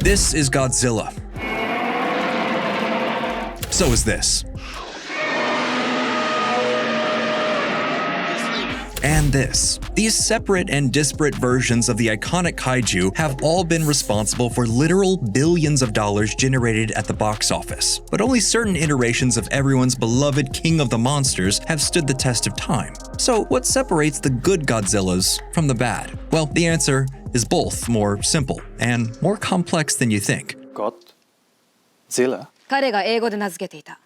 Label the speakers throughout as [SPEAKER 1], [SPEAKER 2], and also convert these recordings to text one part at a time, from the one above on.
[SPEAKER 1] This is Godzilla. So is this. And this. These separate and disparate versions of the iconic kaiju have all been responsible for literal billions of dollars generated at the box office. But only certain iterations of everyone's beloved king of the monsters have stood the test of time. So what separates the good Godzillas from the bad? Well, the answer is both more simple and more complex than you think.
[SPEAKER 2] Godzilla?
[SPEAKER 3] 彼が英語で名付けていた。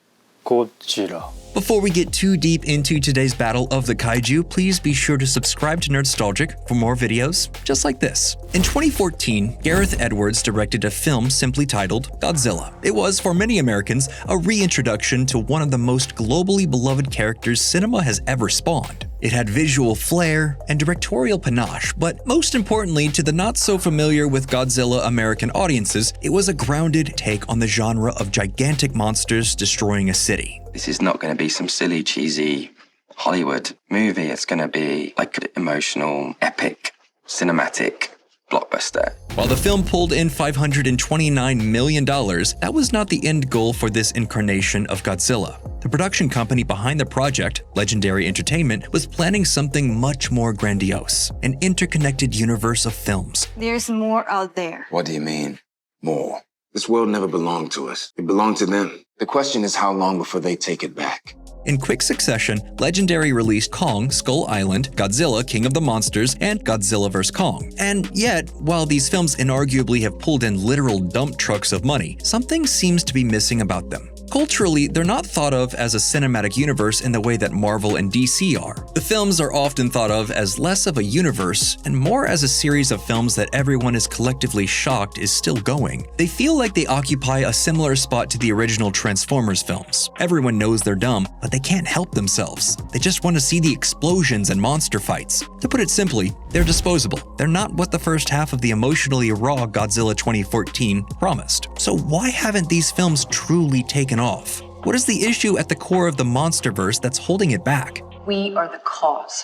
[SPEAKER 2] Godzilla.
[SPEAKER 1] Before we get too deep into today's battle of the kaiju, please be sure to subscribe to Nerdstalgic for more videos just like this. In 2014, Gareth Edwards directed a film simply titled Godzilla. It was, for many Americans, a reintroduction to one of the most globally beloved characters cinema has ever spawned. It had visual flair and directorial panache, but most importantly to the not-so-familiar with Godzilla American audiences, it was a grounded take on the genre of gigantic monsters destroying a city.
[SPEAKER 4] This is not going to be some silly, cheesy Hollywood movie. It's going to be like an emotional, epic, cinematic blockbuster.
[SPEAKER 1] While the film pulled in $529 million, that was not the end goal for this incarnation of Godzilla. The production company behind the project, Legendary Entertainment, was planning something much more grandiose, an interconnected universe of films.
[SPEAKER 3] There's more out there.
[SPEAKER 5] What do you mean, more? This world never belonged to us. It belonged to them. The question is how long before they take it back.
[SPEAKER 1] In quick succession, Legendary released Kong, Skull Island, Godzilla, King of the Monsters, and Godzilla vs. Kong. And yet, while these films inarguably have pulled in literal dump trucks of money, something seems to be missing about them. Culturally, they're not thought of as a cinematic universe in the way that Marvel and DC are. The films are often thought of as less of a universe and more as a series of films that everyone is collectively shocked is still going. They feel like they occupy a similar spot to the original Transformers films. Everyone knows they're dumb, but they can't help themselves. They just want to see the explosions and monster fights. To put it simply, they're disposable. They're not what the first half of the emotionally raw Godzilla 2014 promised. So why haven't these films truly taken off? What is the issue at the core of the monsterverse that's holding it back?
[SPEAKER 6] We are the cause.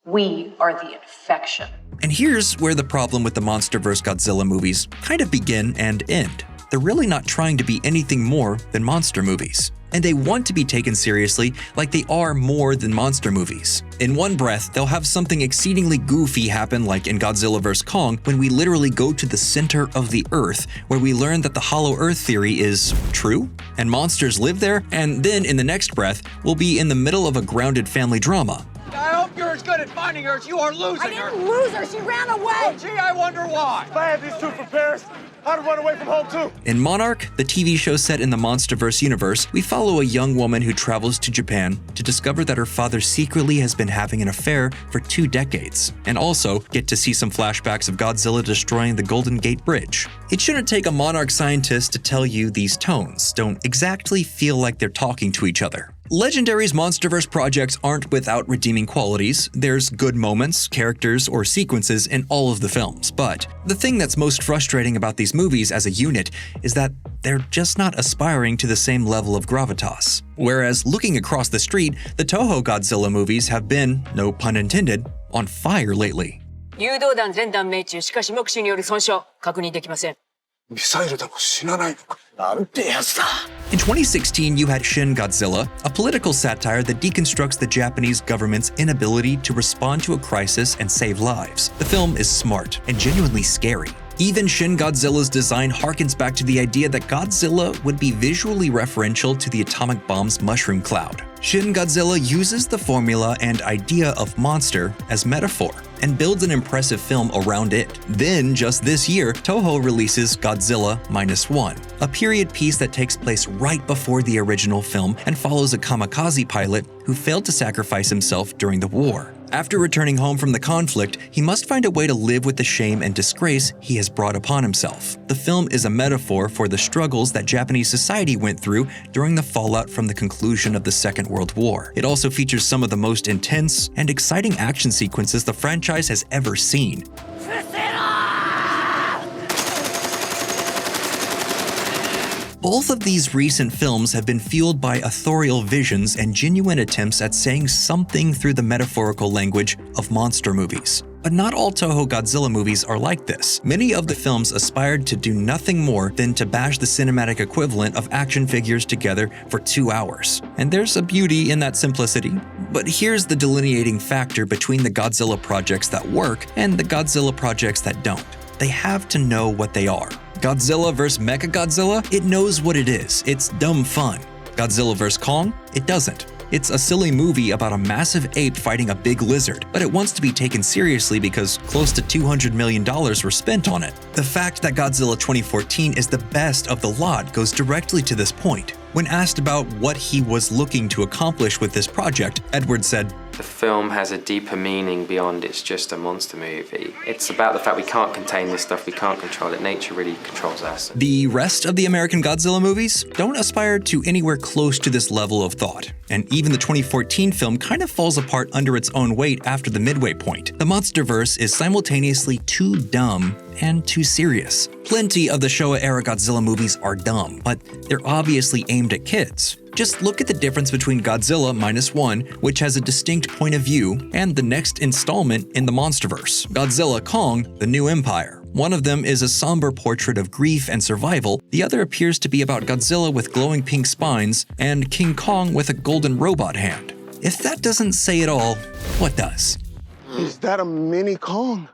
[SPEAKER 6] We are the infection.
[SPEAKER 1] And here's where the problem with the MonsterVerse Godzilla movies kind of begin and end. They're really not trying to be anything more than monster movies. And they want to be taken seriously like they are more than monster movies. In one breath, they'll have something exceedingly goofy happen like in Godzilla vs. Kong when we literally go to the center of the Earth, where we learn that the Hollow Earth theory is true, and monsters live there, and then in the next breath, we'll be in the middle of a grounded family drama.
[SPEAKER 7] I hope you're as good at finding her as you are losing her.
[SPEAKER 3] I didn't lose her, she ran away!
[SPEAKER 7] Well, gee, I wonder why.
[SPEAKER 8] If I had these two from Paris, I'd run away from home too.
[SPEAKER 1] In Monarch, the TV show set in the MonsterVerse universe, we follow a young woman who travels to Japan to discover that her father secretly has been having an affair for 2 decades, and also get to see some flashbacks of Godzilla destroying the Golden Gate Bridge. It shouldn't take a Monarch scientist to tell you these tones don't exactly feel like they're talking to each other. Legendary's MonsterVerse projects aren't without redeeming qualities. There's good moments, characters, or sequences in all of the films. But the thing that's most frustrating about these movies as a unit is that they're just not aspiring to the same level of gravitas. Whereas looking across the street, the Toho Godzilla movies have been, no pun intended, on fire lately.
[SPEAKER 6] 誘導弾全弾命中、しかし目視による損傷、確認できません。
[SPEAKER 5] ミサイルだも死なないのか。なんてやつだ。
[SPEAKER 1] In 2016, you had Shin Godzilla, a political satire that deconstructs the Japanese government's inability to respond to a crisis and save lives. The film is smart and genuinely scary. Even Shin Godzilla's design harkens back to the idea that Godzilla would be visually referential to the atomic bomb's mushroom cloud. Shin Godzilla uses the formula and idea of monster as metaphor and builds an impressive film around it. Then, just this year, Toho releases Godzilla -1, a period piece that takes place right before the original film and follows a kamikaze pilot who failed to sacrifice himself during the war. After returning home from the conflict, he must find a way to live with the shame and disgrace he has brought upon himself. The film is a metaphor for the struggles that Japanese society went through during the fallout from the conclusion of the Second World War. It also features some of the most intense and exciting action sequences the franchise has ever seen. Both of these recent films have been fueled by authorial visions and genuine attempts at saying something through the metaphorical language of monster movies. But not all Toho Godzilla movies are like this. Many of the films aspired to do nothing more than to bash the cinematic equivalent of action figures together for 2 hours. And there's a beauty in that simplicity. But here's the delineating factor between the Godzilla projects that work and the Godzilla projects that don't. They have to know what they are. Godzilla vs. Mechagodzilla? It knows what it is. It's dumb fun. Godzilla vs. Kong? It doesn't. It's a silly movie about a massive ape fighting a big lizard, but it wants to be taken seriously because close to $200 million were spent on it. The fact that Godzilla 2014 is the best of the lot goes directly to this point. When asked about what he was looking to accomplish with this project, Edward said,
[SPEAKER 9] "The film has a deeper meaning beyond it's just a monster movie. It's about the fact we can't contain this stuff, we can't control it. Nature really controls us."
[SPEAKER 1] The rest of the American Godzilla movies don't aspire to anywhere close to this level of thought, and even the 2014 film kind of falls apart under its own weight after the midway point. The Monsterverse is simultaneously too dumb and too serious. Plenty of the Showa-era Godzilla movies are dumb, but they're obviously aimed at kids. Just look at the difference between Godzilla -1, which has a distinct point of view, and the next installment in the Monsterverse, Godzilla Kong: The New Empire. One of them is a somber portrait of grief and survival, the other appears to be about Godzilla with glowing pink spines and King Kong with a golden robot hand. If that doesn't say it all, what does?
[SPEAKER 8] Is that a mini Kong?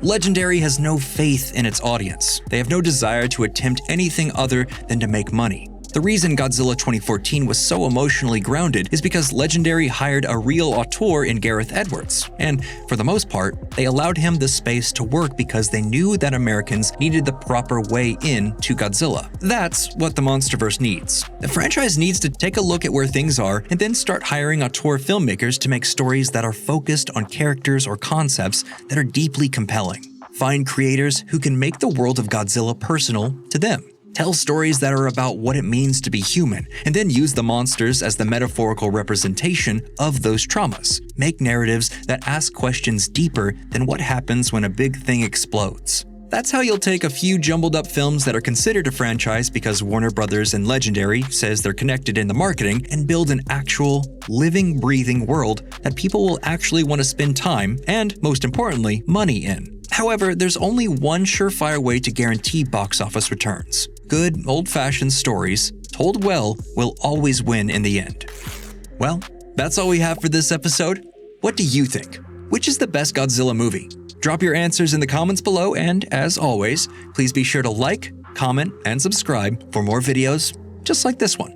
[SPEAKER 1] Legendary has no faith in its audience. They have no desire to attempt anything other than to make money. The reason Godzilla 2014 was so emotionally grounded is because Legendary hired a real auteur in Gareth Edwards, and for the most part, they allowed him the space to work because they knew that Americans needed the proper way in to Godzilla. That's what the Monsterverse needs. The franchise needs to take a look at where things are and then start hiring auteur filmmakers to make stories that are focused on characters or concepts that are deeply compelling. Find creators who can make the world of Godzilla personal to them. Tell stories that are about what it means to be human, and then use the monsters as the metaphorical representation of those traumas. Make narratives that ask questions deeper than what happens when a big thing explodes. That's how you'll take a few jumbled up films that are considered a franchise because Warner Brothers and Legendary says they're connected in the marketing and build an actual, living, breathing world that people will actually want to spend time and, most importantly, money in. However, there's only one surefire way to guarantee box office returns. Good, old-fashioned stories, told well, will always win in the end. Well, that's all we have for this episode. What do you think? Which is the best Godzilla movie? Drop your answers in the comments below, and as always, please be sure to like, comment, and subscribe for more videos just like this one.